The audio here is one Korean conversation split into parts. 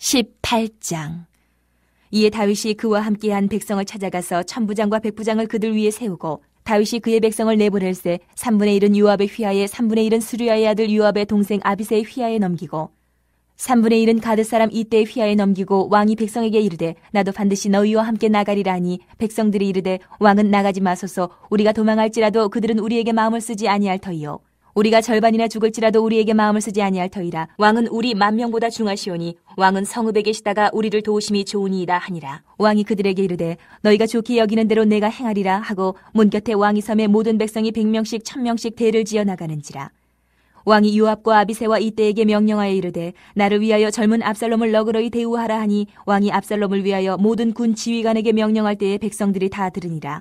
18장. 이에 다윗이 그와 함께한 백성을 찾아가서 천부장과 백부장을 그들 위에 세우고 다윗이 그의 백성을 내보낼세 3분의 1은 요압의 휘하에 3분의 1은 스루야의 아들 요압의 동생 아비새의 휘하에 넘기고 3분의 1은 가드 사람 이때의 휘하에 넘기고 왕이 백성에게 이르되 나도 반드시 너희와 함께 나가리라 하니 백성들이 이르되 왕은 나가지 마소서. 우리가 도망할지라도 그들은 우리에게 마음을 쓰지 아니할 터이요 우리가 절반이나 죽을지라도 우리에게 마음을 쓰지 아니할 터이라. 왕은 우리 10,000명보다 중하시오니 왕은 성읍에 계시다가 우리를 도우심이 좋으니이다 하니라. 왕이 그들에게 이르되 너희가 좋게 여기는 대로 내가 행하리라 하고 문 곁에 왕이 섬에 모든 백성이 100명씩 1000명씩 대를 지어 나가는지라. 왕이 요압과 아비새와 이때에게 명령하여 이르되 나를 위하여 젊은 압살롬을 너그러이 대우하라 하니 왕이 압살롬을 위하여 모든 군 지휘관에게 명령할 때에 백성들이 다 들으니라.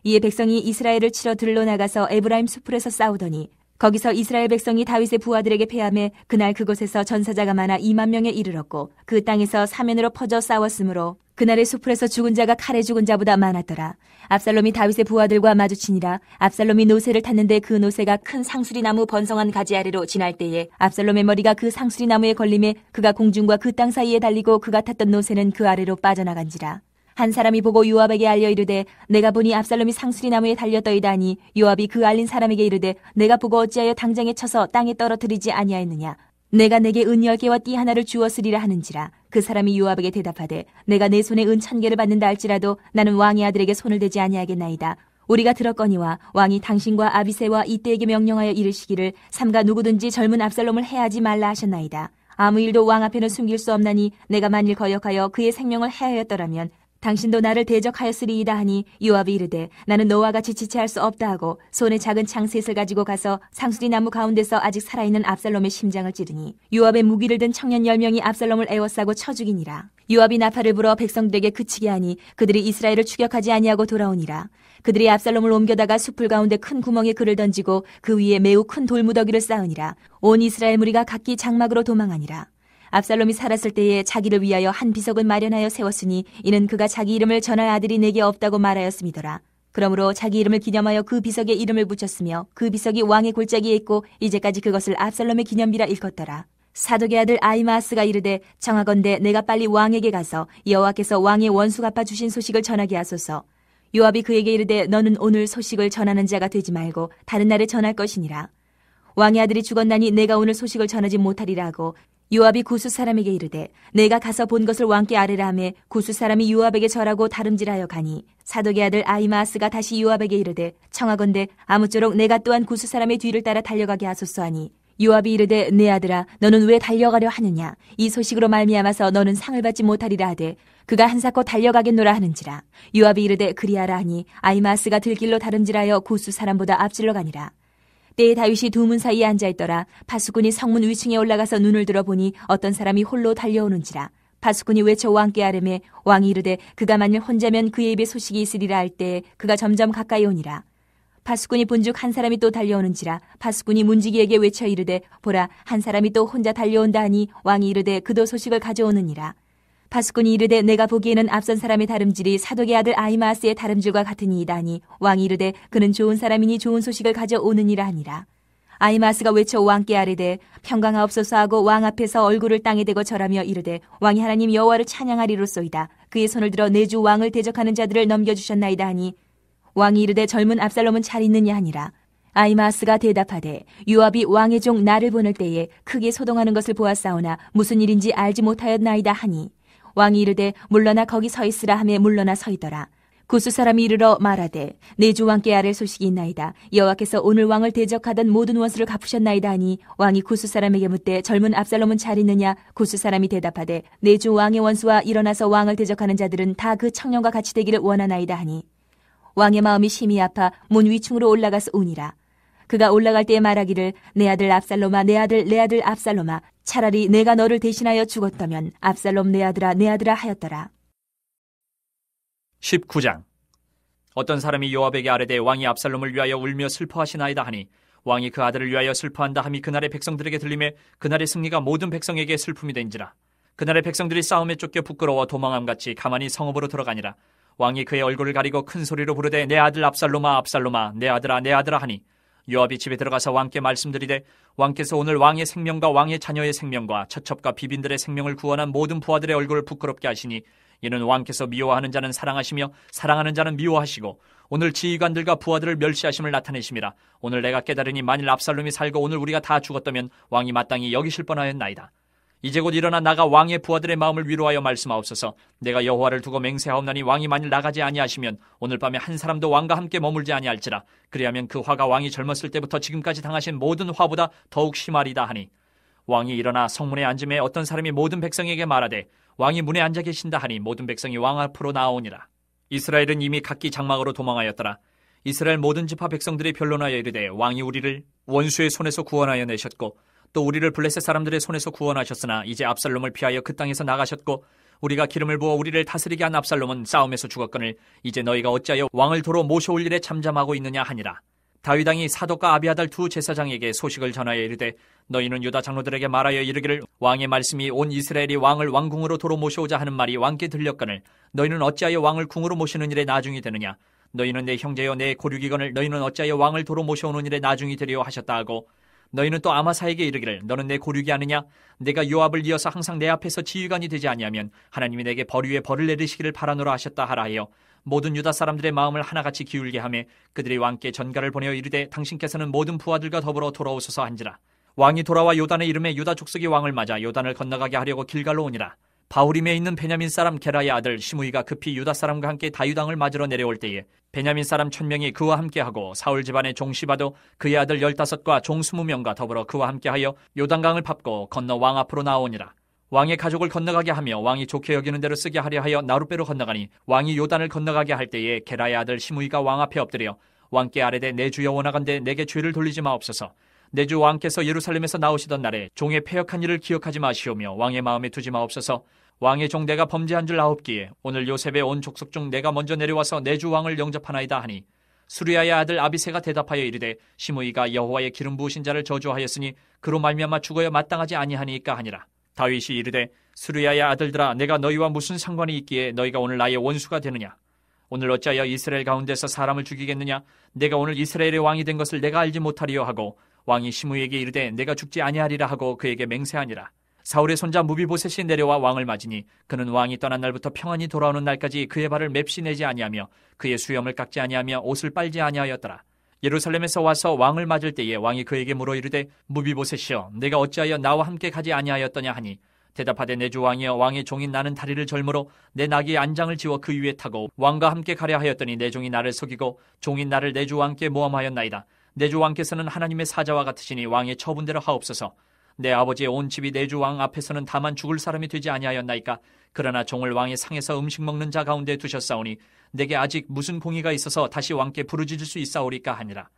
이에 백성이 이스라엘을 치러 들러 나가서 에브라임 수풀에서 싸우더니 거기서 이스라엘 백성이 다윗의 부하들에게 패하매 그날 그곳에서 전사자가 많아 20,000명에 이르렀고 그 땅에서 사면으로 퍼져 싸웠으므로 그날의 수풀에서 죽은 자가 칼에 죽은 자보다 많았더라. 압살롬이 다윗의 부하들과 마주치니라. 압살롬이 노새를 탔는데 그 노새가 큰 상수리나무 번성한 가지 아래로 지날 때에 압살롬의 머리가 그 상수리나무에 걸림에 그가 공중과 그 땅 사이에 달리고 그가 탔던 노새는 그 아래로 빠져나간지라. 한 사람이 보고 요압에게 알려 이르되 내가 보니 압살롬이 상수리나무에 달렸더이다 하니 요압이 그 알린 사람에게 이르되 내가 보고 어찌하여 당장에 쳐서 땅에 떨어뜨리지 아니하였느냐. 내가 내게 은 10개와 띠 하나를 주었으리라 하는지라. 그 사람이 요압에게 대답하되 내가 내 손에 은 1,000개를 받는다 할지라도 나는 왕의 아들에게 손을 대지 아니하겠나이다. 우리가 들었거니와 왕이 당신과 아비새와 이때에게 명령하여 이르시기를 삼가 누구든지 젊은 압살롬을 해하지 말라 하셨나이다. 아무 일도 왕 앞에는 숨길 수 없나니 내가 만일 거역하여 그의 생명을 해하였더라면 당신도 나를 대적하였으리이다 하니 요압이 이르되 나는 너와 같이 지체할 수 없다 하고 손에 작은 창 셋을 가지고 가서 상수리 나무 가운데서 아직 살아있는 압살롬의 심장을 찌르니 요압의 무기를 든 청년 10명이 압살롬을 에워싸고 쳐 죽이니라. 요압이 나팔을 불어 백성들에게 그치게 하니 그들이 이스라엘을 추격하지 아니하고 돌아오니라. 그들이 압살롬을 옮겨다가 숲풀 가운데 큰 구멍에 그를 던지고 그 위에 매우 큰 돌무더기를 쌓으니라. 온 이스라엘 무리가 각기 장막으로 도망하니라. 압살롬이 살았을 때에 자기를 위하여 한 비석을 마련하여 세웠으니 이는 그가 자기 이름을 전할 아들이 내게 없다고 말하였음이더라. 그러므로 자기 이름을 기념하여 그 비석에 이름을 붙였으며 그 비석이 왕의 골짜기에 있고 이제까지 그것을 압살롬의 기념비라 일컫더라. 사독의 아들 아히마아스가 이르되 청하건대 내가 빨리 왕에게 가서 여호와께서 왕의 원수 갚아 주신 소식을 전하게 하소서. 요압이 그에게 이르되 너는 오늘 소식을 전하는 자가 되지 말고 다른 날에 전할 것이니라. 왕의 아들이 죽었나니 내가 오늘 소식을 전하지 못하리라 하고 요압이 구스 사람에게 이르되 내가 가서 본 것을 왕께 아뢰라 하매 구스 사람이 요압에게 절하고 다름질하여 가니 사독의 아들 아히마아스가 다시 요압에게 이르되 청하건대 아무쪼록 내가 또한 구스 사람의 뒤를 따라 달려가게 하소서 하니 요압이 이르되 내 아들아 너는 왜 달려가려 하느냐. 이 소식으로 말미암아서 너는 상을 받지 못하리라 하되 그가 한사코 달려가겠노라 하는지라. 요압이 이르되 그리하라 하니 아히마아스가 들길로 다름질하여 구스 사람보다 앞질러 가니라. 때에 다윗이 두 문 사이에 앉아있더라. 파수꾼이 성문 위층에 올라가서 눈을 들어보니 어떤 사람이 홀로 달려오는지라. 파수꾼이 외쳐 왕께 아뢰매 왕이 이르되 그가 만일 혼자면 그의 입에 소식이 있으리라 할 때에 그가 점점 가까이 오니라. 파수꾼이 본즉 한 사람이 또 달려오는지라. 파수꾼이 문지기에게 외쳐 이르되 보라 한 사람이 또 혼자 달려온다 하니 왕이 이르되 그도 소식을 가져오느니라. 파수꾼이 이르되 내가 보기에는 앞선 사람의 다름질이 사독의 아들 아히마아스의 다름질과 같으니이다 하니 왕이 이르되 그는 좋은 사람이니 좋은 소식을 가져오느니라 하니라. 아히마아스가 외쳐 왕께 아뢰되 평강하옵소서 하고 왕 앞에서 얼굴을 땅에 대고 절하며 이르되 왕이 하나님 여호와를 찬양하리로소이다. 그의 손을 들어 내 주 왕을 대적하는 자들을 넘겨주셨나이다 하니 왕이 이르되 젊은 압살롬은 잘 있느냐 하니라. 아히마아스가 대답하되 요압이 왕의 종 나를 보낼 때에 크게 소동하는 것을 보았사오나 무슨 일인지 알지 못하였나이다 하니 왕이 이르되 물러나 거기 서 있으라 하며 물러나 서 있더라. 구스 사람이 이르러 말하되 내 주 왕께 아랠 소식이 있나이다. 여호와께서 오늘 왕을 대적하던 모든 원수를 갚으셨나이다 하니 왕이 구스 사람에게 묻되 젊은 압살롬은 잘 있느냐. 구스 사람이 대답하되 내 주 왕의 원수와 일어나서 왕을 대적하는 자들은 다 그 청년과 같이 되기를 원하나이다 하니 왕의 마음이 심히 아파 문 위층으로 올라가서 우니라. 그가 올라갈 때에 말하기를 내 아들 압살롬아 내 아들 압살롬아 차라리 내가 너를 대신하여 죽었다면 압살롬 내 아들아 하였더라. 19장. 어떤 사람이 요압에게 아뢰되 왕이 압살롬을 위하여 울며 슬퍼하시나이다 하니 왕이 그 아들을 위하여 슬퍼한다 함이 그날의 백성들에게 들리매 그날의 승리가 모든 백성에게 슬픔이 된지라. 그날의 백성들이 싸움에 쫓겨 부끄러워 도망함같이 가만히 성읍으로 들어가니라. 왕이 그의 얼굴을 가리고 큰 소리로 부르되 내 아들 압살롬아 내 아들아 하니 요압이 집에 들어가서 왕께 말씀드리되 왕께서 오늘 왕의 생명과 왕의 자녀의 생명과 처첩과 비빈들의 생명을 구원한 모든 부하들의 얼굴을 부끄럽게 하시니 이는 왕께서 미워하는 자는 사랑하시며 사랑하는 자는 미워하시고 오늘 지휘관들과 부하들을 멸시하심을 나타내심이라. 오늘 내가 깨달으니 만일 압살롬이 살고 오늘 우리가 다 죽었다면 왕이 마땅히 여기실 뻔하였나이다. 이제 곧 일어나 나가 왕의 부하들의 마음을 위로하여 말씀하옵소서. 내가 여호와를 두고 맹세하옵나니 왕이 만일 나가지 아니하시면 오늘 밤에 한 사람도 왕과 함께 머물지 아니할지라. 그리하면 그 화가 왕이 젊었을 때부터 지금까지 당하신 모든 화보다 더욱 심하리다 하니 왕이 일어나 성문에 앉음에 어떤 사람이 모든 백성에게 말하되 왕이 문에 앉아 계신다 하니 모든 백성이 왕 앞으로 나아오니라. 이스라엘은 이미 각기 장막으로 도망하였더라. 이스라엘 모든 지파 백성들이 변론하여 이르되 왕이 우리를 원수의 손에서 구원하여 내셨고 또 우리를 블레셋 사람들의 손에서 구원하셨으나 이제 압살롬을 피하여 그 땅에서 나가셨고 우리가 기름을 부어 우리를 다스리게 한 압살롬은 싸움에서 죽었거늘 이제 너희가 어찌하여 왕을 도로 모셔올 일에 잠잠하고 있느냐 하니라. 다윗 왕이 사독과 아비아달 두 제사장에게 소식을 전하여 이르되 너희는 유다 장로들에게 말하여 이르기를 왕의 말씀이 온 이스라엘이 왕을 왕궁으로 도로 모셔오자 하는 말이 왕께 들렸거늘 너희는 어찌하여 왕을 궁으로 모시는 일에 나중이 되느냐. 너희는 내 형제여 내 고륙이거늘 너희는 어찌하여 왕을 도로 모셔오는 일에 나중이 되려 하셨다 하고 너희는 또 아마사에게 이르기를 너는 내 고륙이 아느냐. 내가 요압을 이어서 항상 내 앞에서 지휘관이 되지 아니하면 하나님이 내게 벌 위에 벌을 내리시기를 바라노라 하셨다 하라 하여 모든 유다 사람들의 마음을 하나같이 기울게 하며 그들이 왕께 전가를 보내어 이르되 당신께서는 모든 부하들과 더불어 돌아오소서 한지라. 왕이 돌아와 요단의 이름에 유다 족속이 왕을 맞아 요단을 건너가게 하려고 길갈로 오니라. 바후림에 있는 베냐민 사람 게라의 아들 시므이가 급히 유다 사람과 함께 다윗왕을 맞으러 내려올 때에 베냐민 사람 1000명이 그와 함께하고 사울 집안의 종 시바도 그의 아들 15과 종 20명과 더불어 그와 함께하여 요단강을 밟고 건너 왕 앞으로 나오니라. 왕의 가족을 건너가게 하며 왕이 좋게 여기는 대로 쓰게 하려 하여 나룻배로 건너가니 왕이 요단을 건너가게 할 때에 게라의 아들 시므이가 왕 앞에 엎드려 왕께 아뢰되 내 주여 원하건대 내게 죄를 돌리지 마옵소서. 내 주 왕께서 예루살렘에서 나오시던 날에 종의 패역한 일을 기억하지 마시오며 왕의 마음에 두지 마옵소서. 왕의 종 내가 범죄한 줄 아옵기에 오늘 요셉의 온 족속 중 내가 먼저 내려와서 내 주 왕을 영접하나이다 하니 수리아의 아들 아비새가 대답하여 이르되 시므이가 여호와의 기름 부으신 자를 저주하였으니 그로 말미암아 죽어야 마땅하지 아니하니까 하니라. 다윗이 이르되 수리아의 아들들아 내가 너희와 무슨 상관이 있기에 너희가 오늘 나의 원수가 되느냐. 오늘 어찌하여 이스라엘 가운데서 사람을 죽이겠느냐. 내가 오늘 이스라엘의 왕이 된 것을 내가 알지 못하리요 하고 왕이 시므이에게 이르되 내가 죽지 아니하리라 하고 그에게 맹세하니라. 사울의 손자 무비보셋이 내려와 왕을 맞으니 그는 왕이 떠난 날부터 평안히 돌아오는 날까지 그의 발을 맵시 내지 아니하며 그의 수염을 깎지 아니하며 옷을 빨지 아니하였더라. 예루살렘에서 와서 왕을 맞을 때에 왕이 그에게 물어 이르되 무비보셋이여 내가 어찌하여 나와 함께 가지 아니하였더냐 하니 대답하되 내 주 왕이여 왕의 종인 나는 다리를 절므로 내 나귀의 안장을 지워 그 위에 타고 왕과 함께 가려 하였더니 내 종이 나를 속이고 종인 나를 내 주 왕께 모함하였나이다. 내 주 왕께서는 하나님의 사자와 같으시니 왕의 처분대로 하옵소서. 내 아버지의 온 집이 내 주 왕 앞에서는 다만 죽을 사람이 되지 아니하였나이까. 그러나 종을 왕의 상에서 음식 먹는 자 가운데 두셨사오니 내게 아직 무슨 공의가 있어서 다시 왕께 부르짖을 수 있사오리까 하니라.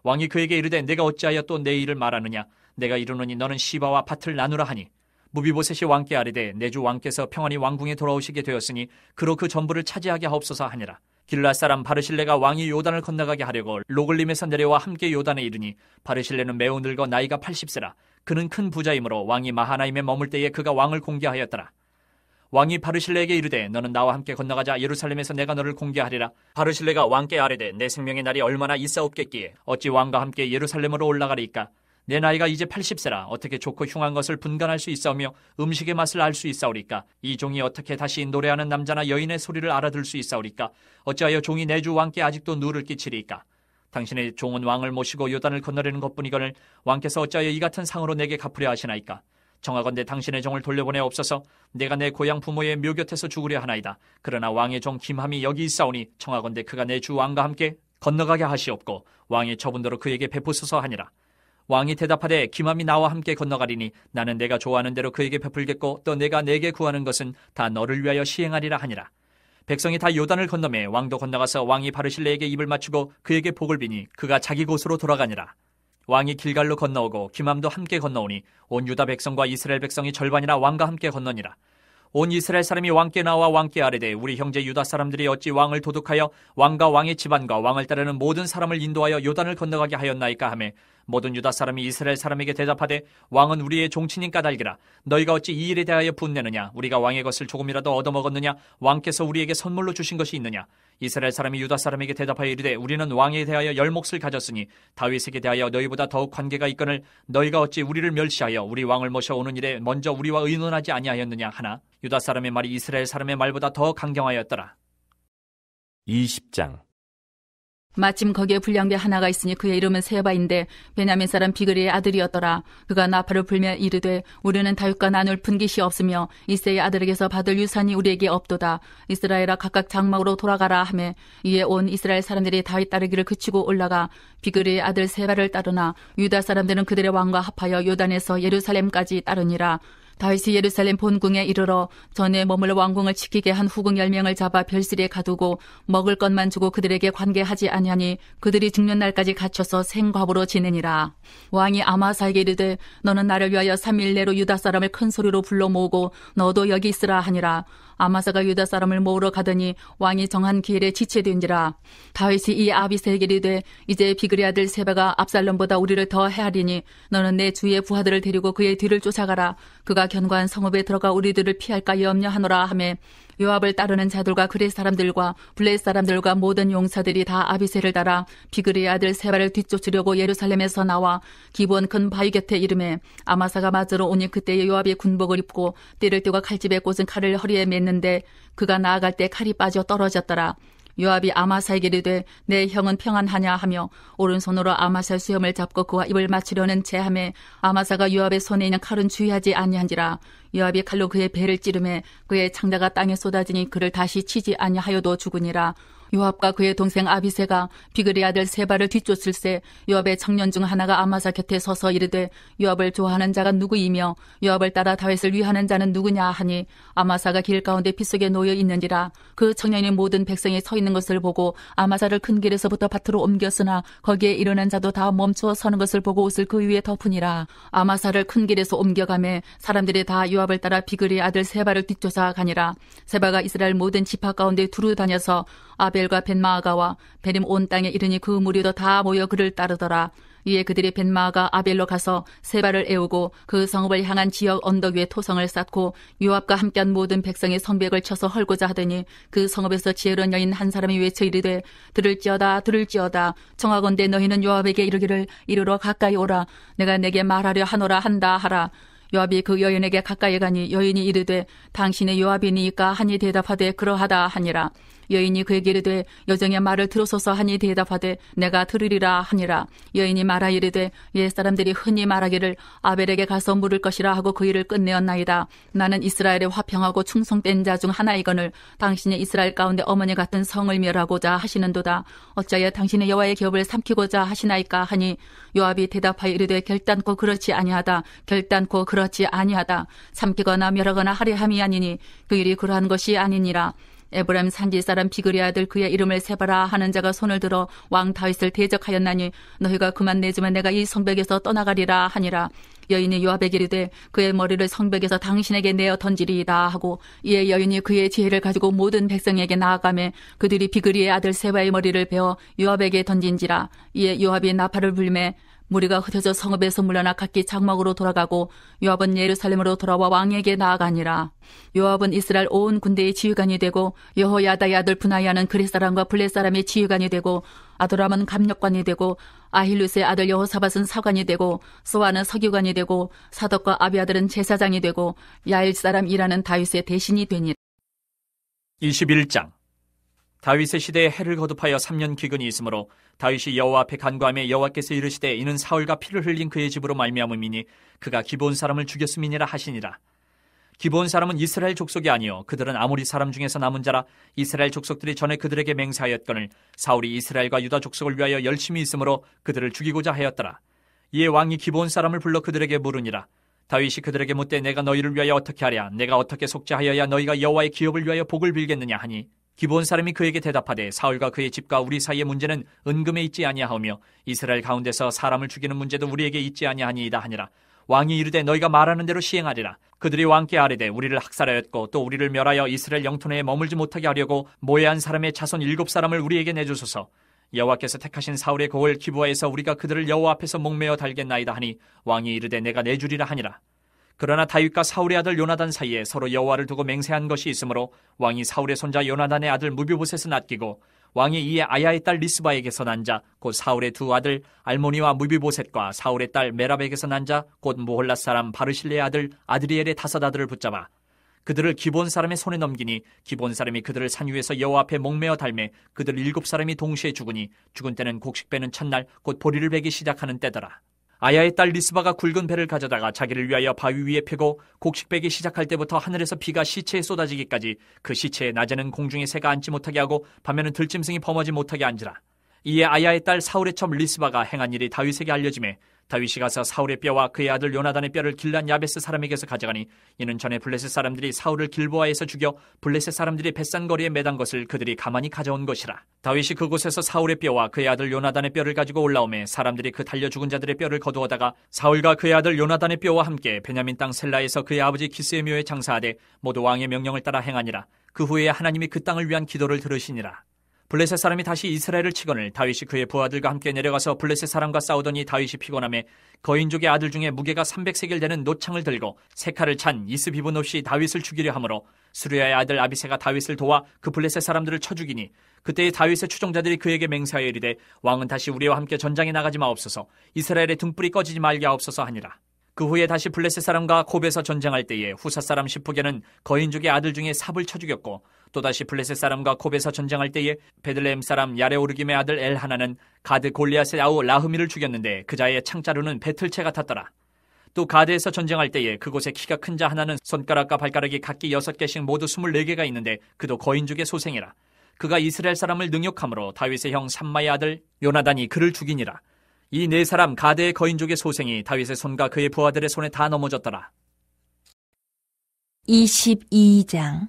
왕이 그에게 이르되 내가 어찌하여 또 내 일을 말하느냐. 내가 이르노니 너는 시바와 밭을 나누라 하니 무비보셋이 왕께 아뢰되 내 주 왕께서 평안히 왕궁에 돌아오시게 되었으니 그로 그 전부를 차지하게 하옵소서 하니라. 길앗 사람 바르실레가 왕이 요단을 건너가게 하려고 로글림에서 내려와 함께 요단에 이르니 바르실레는 매우 늙어 나이가 80세라. 그는 큰 부자이므로 왕이 마하나임에 머물 때에 그가 왕을 공개하였더라. 왕이 바르실레에게 이르되 너는 나와 함께 건너가자. 예루살렘에서 내가 너를 공개하리라. 바르실레가 왕께 아뢰되 내 생명의 날이 얼마나 있사옵겠기에 어찌 왕과 함께 예루살렘으로 올라가리이까. 내 나이가 이제 80세라. 어떻게 좋고 흉한 것을 분간할 수 있사오며 음식의 맛을 알 수 있사오리까. 이 종이 어떻게 다시 노래하는 남자나 여인의 소리를 알아들 수 있사오리까. 어찌하여 종이 내 주 왕께 아직도 누를 끼치리이까. 당신의 종은 왕을 모시고 요단을 건너려는 것뿐이거늘 왕께서 어찌하여 이 같은 상으로 내게 갚으려 하시나이까. 청하건대 당신의 종을 돌려보내옵소서. 내가 내 고향 부모의 묘 곁에서 죽으려 하나이다. 그러나 왕의 종 김함이 여기 있사오니 청하건대 그가 내 주 왕과 함께 건너가게 하시옵고 왕의 처분대로 그에게 베푸소서 하니라. 왕이 대답하되 김함이 나와 함께 건너가리니 나는 내가 좋아하는 대로 그에게 베풀겠고 또 내가 내게 구하는 것은 다 너를 위하여 시행하리라 하니라. 백성이 다 요단을 건너매 왕도 건너가서 왕이 바르실레에게 입을 맞추고 그에게 복을 비니 그가 자기 곳으로 돌아가니라. 왕이 길갈로 건너오고 김함도 함께 건너오니 온 유다 백성과 이스라엘 백성이 절반이나 왕과 함께 건너니라. 온 이스라엘 사람이 왕께 나와 왕께 아뢰되 우리 형제 유다 사람들이 어찌 왕을 도둑하여 왕과 왕의 집안과 왕을 따르는 모든 사람을 인도하여 요단을 건너가게 하였나이까 하매 모든 유다 사람이 이스라엘 사람에게 대답하되 왕은 우리의 종친인 까닭이라. 너희가 어찌 이 일에 대하여 분내느냐? 우리가 왕의 것을 조금이라도 얻어먹었느냐? 왕께서 우리에게 선물로 주신 것이 있느냐? 이스라엘 사람이 유다 사람에게 대답하여 이르되 우리는 왕에 대하여 열 몫을 가졌으니 다윗에게 대하여 너희보다 더욱 관계가 있거늘 너희가 어찌 우리를 멸시하여 우리 왕을 모셔오는 일에 먼저 우리와 의논하지 아니하였느냐 하나 유다 사람의 말이 이스라엘 사람의 말보다 더 강경하였더라. 20장. 마침 거기에 불량배 하나가 있으니 그의 이름은 세바인데 베냐민 사람 비그리의 아들이었더라. 그가 나팔을 불며 이르되 우리는 다윗과 나눌 분깃이 없으며 이새의 아들에게서 받을 유산이 우리에게 없도다. 이스라엘아 각각 장막으로 돌아가라 하매 이에 온 이스라엘 사람들이 다윗 따르기를 그치고 올라가 비그리의 아들 세바를 따르나 유다 사람들은 그들의 왕과 합하여 요단에서 예루살렘까지 따르니라. 다윗이 예루살렘 본궁에 이르러 전에 머물 왕궁을 지키게 한 후궁 10명을 잡아 별실에 가두고 먹을 것만 주고 그들에게 관계하지 아니하니 그들이 죽는 날까지 갇혀서 생과부로 지내니라. 왕이 아마사에게 이르되 너는 나를 위하여 3일 내로 유다 사람을 큰 소리로 불러 모으고 너도 여기 있으라 하니라. 아마사가 유다 사람을 모으러 가더니 왕이 정한 기일에 지체된지라. 다윗이 이 아비새에게 이르되 이제 비그리 아들 세바가 압살롬보다 우리를 더 해하리니 너는 내 주의 부하들을 데리고 그의 뒤를 쫓아가라. 그가 견고한 성읍에 들어가 우리들을 피할까 염려하노라 하매 요압을 따르는 자들과 그렛 사람들과 블렛 사람들과 모든 용사들이 다 아비새를 따라 비그리의 아들 세바를 뒤쫓으려고 예루살렘에서 나와 기브온 큰 바위 곁에 이르매 아마사가 맞으러 오니 그때에 요압이 군복을 입고 띠를 띠고 칼집에 꽂은 칼을 허리에 맸는데 그가 나아갈 때 칼이 빠져 떨어졌더라. 요압이 아마사에게 이르되 내 형은 평안하냐 하며 오른손으로 아마사의 수염을 잡고 그와 입을 맞추려는 체함에 아마사가 요압의 손에 있는 칼은 주의하지 아니한지라. 요압이 칼로 그의 배를 찌르매 그의 창자가 땅에 쏟아지니 그를 다시 치지 아니하여도 죽으니라. 요압과 그의 동생 아비새가 비그리 아들 세바를 뒤쫓을새 요압의 청년 중 하나가 아마사 곁에 서서 이르되 요압을 좋아하는 자가 누구이며 요압을 따라 다윗을 위하는 자는 누구냐 하니 아마사가 길 가운데 피 속에 놓여 있는지라. 그 청년이 모든 백성이 서 있는 것을 보고 아마사를 큰 길에서부터 밭으로 옮겼으나 거기에 이르는 자도 다 멈추어 서는 것을 보고 옷을 그 위에 덮으니라. 아마사를 큰 길에서 옮겨가매 사람들이 다 요압을 따라 비그리 아들 세바를 뒤쫓아 가니라. 세바가 이스라엘 모든 지파 가운데 두루 다녀서 아벨과 벤마아가와 베림 온 땅에 이르니 그 무리도 다 모여 그를 따르더라. 이에 그들이 벤마아가 아벨로 가서 세바를 애우고 그 성읍을 향한 지역 언덕 위에 토성을 쌓고 요압과 함께한 모든 백성의 성벽을 쳐서 헐고자 하더니 그 성읍에서 지혜로운 여인 한 사람이 외쳐 이르되 들을지어다 청하건대 너희는 요압에게 이르기를 이르러 가까이 오라. 내가 내게 말하려 하노라 한다 하라. 요압이 그 여인에게 가까이 가니 여인이 이르되 당신의 요압이니까 하니 대답하되 그러하다 하니라. 여인이 그에게 이르되 여정의 말을 들으소서 하니 대답하되 내가 들으리라 하니라. 여인이 말하 이르되 옛사람들이 흔히 말하기를 아벨에게 가서 물을 것이라 하고 그 일을 끝내었나이다. 나는 이스라엘의 화평하고 충성된 자 중 하나이거늘 당신의 이스라엘 가운데 어머니 같은 성을 멸하고자 하시는도다. 어찌하여 당신의 여호와의 기업을 삼키고자 하시나이까 하니 요압이 대답하여 이르되 결단코 그렇지 아니하다. 결단코 그렇지 아니하다. 삼키거나 멸하거나 하려 함이 아니니 그 일이 그러한 것이 아니니라. 에브라임 산지 사람 비그리 아들 그의 이름을 세바라 하는 자가 손을 들어 왕 다윗을 대적하였나니 너희가 그만 내주면 내가 이 성벽에서 떠나가리라 하니라. 여인이 요압에게 이르되 그의 머리를 성벽에서 당신에게 내어 던지리이다 하고 이에 여인이 그의 지혜를 가지고 모든 백성에게 나아가매 그들이 비그리의 아들 세바의 머리를 베어 요압에게 던진지라. 이에 요압이 나팔을 불매 무리가 흩어져 성읍에서 물러나 각기 장막으로 돌아가고 요압은 예루살렘으로 돌아와 왕에게 나아가니라. 요압은 이스라엘 온 군대의 지휘관이 되고 여호야다의 아들 브나야는 그렛 사람과 블렛 사람의 지휘관이 되고 아도람은 감력관이 되고 아힐루스의 아들 여호사밧은 사관이 되고 소아는 서기관이 되고 사독과 아비아들은 제사장이 되고 야일 사람 이라는 다윗의 대신이 되니라. 21장. 다윗의 시대에 해를 거듭하여 3년 기근이 있으므로 다윗이 여호와 앞에 간구하며 여호와께서 이르시되 이는 사울과 피를 흘린 그의 집으로 말미암음이니 그가 기브온 사람을 죽였음이니라 하시니라. 기브온 사람은 이스라엘 족속이 아니요 그들은 아모리 사람 중에서 남은 자라. 이스라엘 족속들이 전에 그들에게 맹세하였거늘 사울이 이스라엘과 유다 족속을 위하여 열심히 있으므로 그들을 죽이고자 하였더라. 이에 왕이 기브온 사람을 불러 그들에게 물으니라. 다윗이 그들에게 묻되 내가 너희를 위하여 어떻게 하랴? 내가 어떻게 속죄하여야 너희가 여호와의 기업을 위하여 복을 빌겠느냐 하니 기브온 사람이 그에게 대답하되 사울과 그의 집과 우리 사이의 문제는 은금에 있지 아니하오며 이스라엘 가운데서 사람을 죽이는 문제도 우리에게 있지 아니하니이다 하니라. 왕이 이르되 너희가 말하는 대로 시행하리라. 그들이 왕께 아뢰되 우리를 학살하였고 또 우리를 멸하여 이스라엘 영토 내에 머물지 못하게 하려고 모해한 사람의 자손 7사람을 우리에게 내주소서. 여호와께서 택하신 사울의 고을 기브아에서 우리가 그들을 여호와 앞에서 목매어 달겠나이다 하니 왕이 이르되 내가 내주리라 하니라. 그러나 다윗과 사울의 아들 요나단 사이에 서로 여호와를 두고 맹세한 것이 있으므로 왕이 사울의 손자 요나단의 아들 무비보셋을 아끼고 왕이 이에 아야의 딸 리스바에게서 난 자 곧 사울의 두 아들 알모니와 무비보셋과 사울의 딸 메랍에게서 난 자 곧 모홀랏 사람 바르실레의 아들 아드리엘의 5 아들을 붙잡아 그들을 기본 사람의 손에 넘기니 기본 사람이 그들을 산 위에서 여호와 앞에 목매어 달매 그들 7사람이 동시에 죽으니 죽은 때는 곡식 베는 첫날 곧 보리를 베기 시작하는 때더라. 아야의 딸 리스바가 굵은 배를 가져다가 자기를 위하여 바위 위에 펴고 곡식 베기 시작할 때부터 하늘에서 비가 시체에 쏟아지기까지 그 시체에 낮에는 공중에 새가 앉지 못하게 하고 밤에는 들짐승이 범하지 못하게 앉으라. 이에 아야의 딸 사울의 첩 리스바가 행한 일이 다윗에게 알려지매 다윗이 가서 사울의 뼈와 그의 아들 요나단의 뼈를 길란 야베스 사람에게서 가져가니 이는 전에 블레셋 사람들이 사울을 길보아에서 죽여 블레셋 사람들이 벳산거리에 매단 것을 그들이 가만히 가져온 것이라. 다윗이 그곳에서 사울의 뼈와 그의 아들 요나단의 뼈를 가지고 올라오매 사람들이 그 달려 죽은 자들의 뼈를 거두어다가 사울과 그의 아들 요나단의 뼈와 함께 베냐민 땅 셀라에서 그의 아버지 기스의 묘에 장사하되 모두 왕의 명령을 따라 행하니라. 그 후에 하나님이 그 땅을 위한 기도를 들으시니라. 블레셋 사람이 다시 이스라엘을 치거늘 다윗이 그의 부하들과 함께 내려가서 블레셋 사람과 싸우더니 다윗이 피곤하매 거인족의 아들 중에 무게가 300세겔 되는 노창을 들고 세 칼을 찬 이스비분 없이 다윗을 죽이려 하므로 수르야의 아들 아비새가 다윗을 도와 그 블레셋 사람들을 쳐 죽이니 그때의 다윗의 추종자들이 그에게 맹세하여 이르되 왕은 다시 우리와 함께 전장에 나가지 마옵소서 이스라엘의 등불이 꺼지지 말게 하옵소서 하니라. 그 후에 다시 블레셋 사람과 곱에서 전쟁할 때에 후사 사람 시프게는 거인족의 아들 중에 삽을 쳐 죽였고 또다시 블레셋 사람과 곱에서 전쟁할 때에 베들레헴 사람 야레오르김의 아들 엘하나는 가드 골리앗의 아우 라흐미를 죽였는데 그자의 창자루는 배틀채 같았더라. 또 가드에서 전쟁할 때에 그곳에 키가 큰 자 하나는 손가락과 발가락이 각기 6개씩 모두 24개가 있는데 그도 거인족의 소생이라. 그가 이스라엘 사람을 능욕함으로 다윗의 형 삼마의 아들 요나단이 그를 죽이니라. 이 4사람 가드의 거인족의 소생이 다윗의 손과 그의 부하들의 손에 다 넘어졌더라. 22장.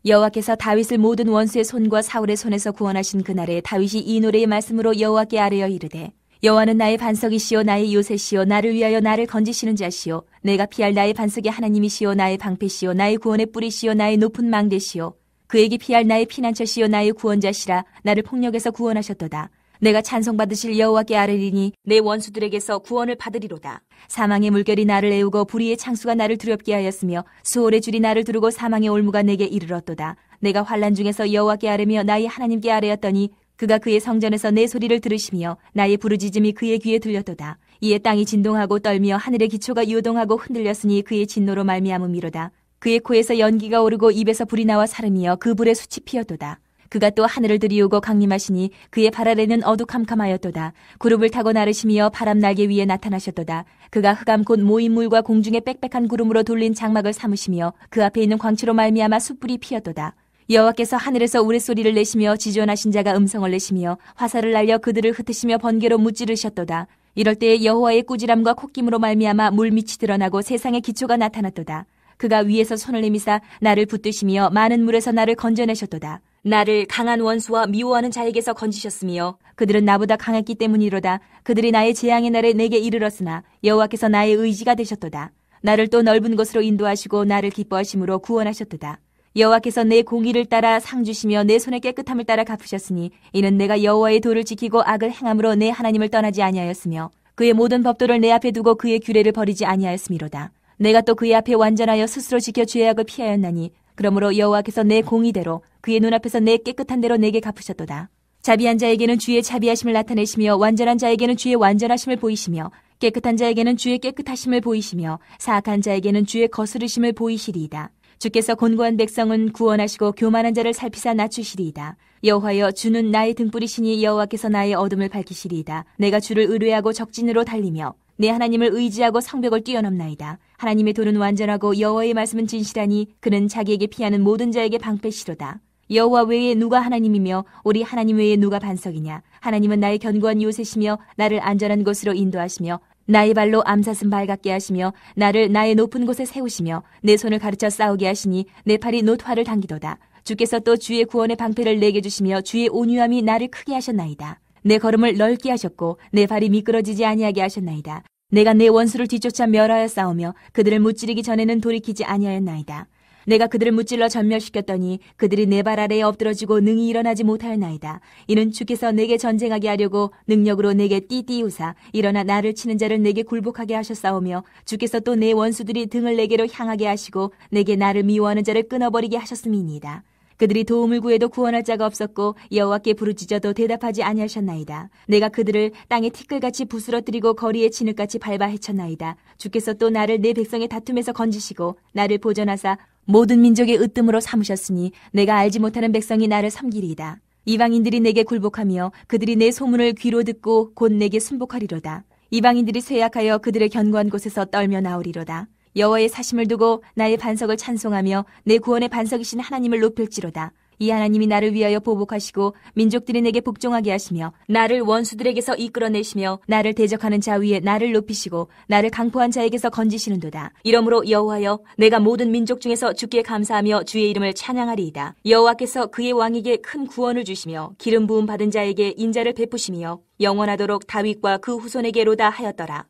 여호와께서 다윗을 모든 원수의 손과 사울의 손에서 구원하신 그날에 다윗이 이 노래의 말씀으로 여호와께 아뢰어 이르되 여호와는 나의 반석이시요 나의 요새시요 나를 위하여 나를 건지시는 자시요 내가 피할 나의 반석의 하나님이시요 나의 방패시요 나의 구원의 뿌리시요 나의 높은 망대시요 그에게 피할 나의 피난처시요 나의 구원자시라 나를 폭력에서 구원하셨도다. 내가 찬송받으실 여호와께 아뢰리니 내 원수들에게서 구원을 받으리로다. 사망의 물결이 나를 애우고 불의의 창수가 나를 두렵게 하였으며 수월의 줄이 나를 두르고 사망의 올무가 내게 이르렀도다. 내가 환난 중에서 여호와께 아뢰며 나의 하나님께 아뢰었더니 그가 그의 성전에서 내 소리를 들으시며 나의 부르짖음이 그의 귀에 들렸도다. 이에 땅이 진동하고 떨며 하늘의 기초가 요동하고 흔들렸으니 그의 진노로 말미암음이로다. 그의 코에서 연기가 오르고 입에서 불이 나와 사름이여 그 불에 숯이 피었도다. 그가 또 하늘을 들이우고 강림하시니 그의 발 아래는 어두캄캄하였도다. 구름을 타고 나르시며 바람 날개 위에 나타나셨도다. 그가 흑암 곧 모인물과 공중에 빽빽한 구름으로 돌린 장막을 삼으시며 그 앞에 있는 광채로 말미암아 숯불이 피었도다. 여호와께서 하늘에서 우레소리를 내시며 지존하신 자가 음성을 내시며 화살을 날려 그들을 흩으시며 번개로 무찌르셨도다. 이럴 때에 여호와의 꾸지람과 콧김으로 말미암아 물밑이 드러나고 세상의 기초가 나타났도다. 그가 위에서 손을 내미사 나를 붙드시며 많은 물에서 나를 건져내셨도다. 나를 강한 원수와 미워하는 자에게서 건지셨으며 그들은 나보다 강했기 때문이로다. 그들이 나의 재앙의 날에 내게 이르렀으나 여호와께서 나의 의지가 되셨도다. 나를 또 넓은 곳으로 인도하시고 나를 기뻐하심으로 구원하셨도다. 여호와께서 내 공의를 따라 상 주시며 내 손의 깨끗함을 따라 갚으셨으니 이는 내가 여호와의 도를 지키고 악을 행함으로 내 하나님을 떠나지 아니하였으며 그의 모든 법도를 내 앞에 두고 그의 규례를 버리지 아니하였음이로다. 내가 또 그의 앞에 완전하여 스스로 지켜 죄악을 피하였나니 그러므로 여호와께서 내 공의대로 그의 눈앞에서 내 깨끗한 대로 내게 갚으셨도다. 자비한 자에게는 주의 자비하심을 나타내시며 완전한 자에게는 주의 완전하심을 보이시며 깨끗한 자에게는 주의 깨끗하심을 보이시며 사악한 자에게는 주의 거스르심을 보이시리이다. 주께서 곤고한 백성은 구원하시고 교만한 자를 살피사 낮추시리이다. 여호와여 주는 나의 등불이시니 여호와께서 나의 어둠을 밝히시리이다. 내가 주를 의뢰하고 적진으로 달리며 내 하나님을 의지하고 성벽을 뛰어넘나이다. 하나님의 도는 완전하고 여호와의 말씀은 진실하니 그는 자기에게 피하는 모든 자에게 방패시로다. 여호와 외에 누가 하나님이며 우리 하나님 외에 누가 반석이냐. 하나님은 나의 견고한 요새시며 나를 안전한 곳으로 인도하시며 나의 발로 암사슴 발같게 하시며 나를 나의 높은 곳에 세우시며 내 손을 가르쳐 싸우게 하시니 내 팔이 놋화를 당기도다. 주께서 또 주의 구원의 방패를 내게 주시며 주의 온유함이 나를 크게 하셨나이다. 내 걸음을 넓게 하셨고 내 발이 미끄러지지 아니하게 하셨나이다. 내가 내 원수를 뒤쫓아 멸하여 싸우며 그들을 무찌르기 전에는 돌이키지 아니하였나이다. 내가 그들을 무찔러 전멸시켰더니 그들이 내 발 아래에 엎드러지고 능히 일어나지 못하였나이다. 이는 주께서 내게 전쟁하게 하려고 능력으로 내게 띠띠우사 일어나 나를 치는 자를 내게 굴복하게 하셨사오며 주께서 또 내 원수들이 등을 내게로 향하게 하시고 내게 나를 미워하는 자를 끊어버리게 하셨음이니이다. 그들이 도움을 구해도 구원할 자가 없었고 여호와께 부르짖어도 대답하지 아니하셨나이다. 내가 그들을 땅에 티끌같이 부스러뜨리고 거리에 진흙같이 밟아 헤쳤나이다. 주께서 또 나를 내 백성의 다툼에서 건지시고 나를 보전하사 모든 민족의 으뜸으로 삼으셨으니 내가 알지 못하는 백성이 나를 섬기리이다. 이방인들이 내게 굴복하며 그들이 내 소문을 귀로 듣고 곧 내게 순복하리로다. 이방인들이 쇠약하여 그들의 견고한 곳에서 떨며 나오리로다. 여호와의 사심을 두고 나의 반석을 찬송하며 내 구원의 반석이신 하나님을 높일지로다. 이 하나님이 나를 위하여 보복하시고 민족들이 내게 복종하게 하시며 나를 원수들에게서 이끌어내시며 나를 대적하는 자 위에 나를 높이시고 나를 강포한 자에게서 건지시는도다. 이러므로 여호와여 내가 모든 민족 중에서 주께 감사하며 주의 이름을 찬양하리이다. 여호와께서 그의 왕에게 큰 구원을 주시며 기름 부음 받은 자에게 인자를 베푸시며 영원하도록 다윗과 그 후손에게로다 하였더라.